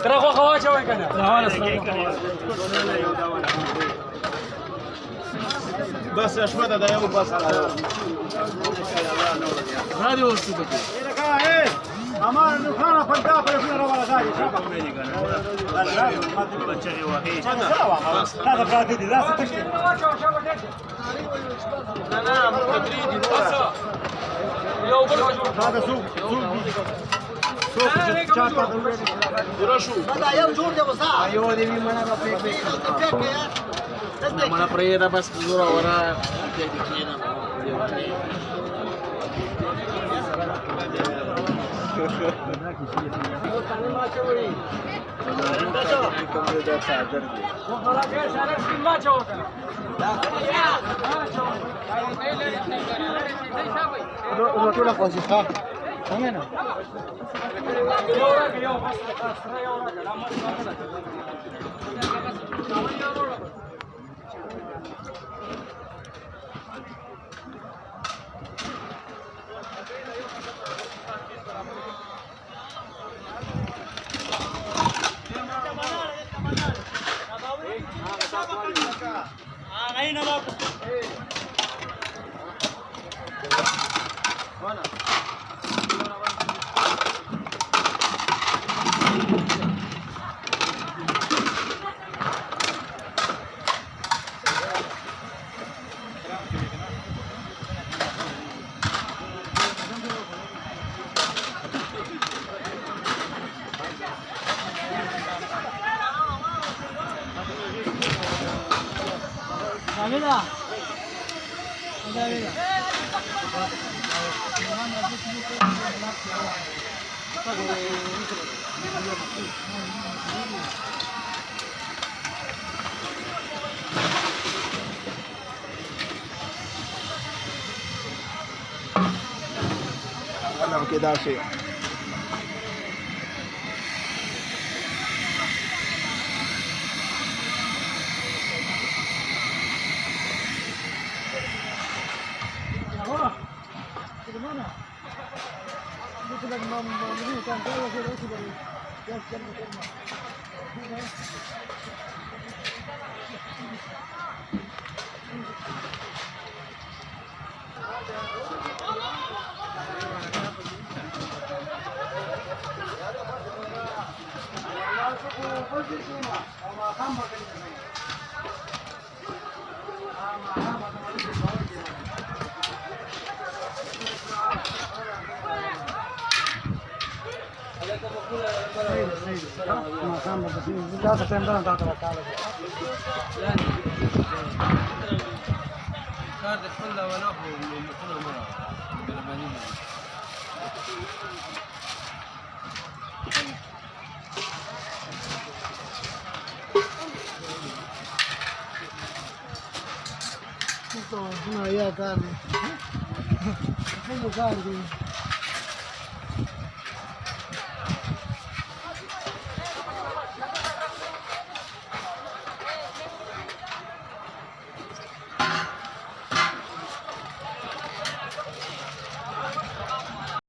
ترى خو خواجه وين كان؟ بس يا شمدة ده يوم بس هذه وصلتك امان نخانا فلتا فلفنا روالا زاجي بچه وحید هذا براديدي لا ستشتري لا مدريدي يو هذا سوق شاطر هذا يوم جور ده وساعة ايوه دي منا mana preda pas zura ora jadi kina Udah konsisten. Mana? أنا كده شيء Itu, ya kan. Itu kan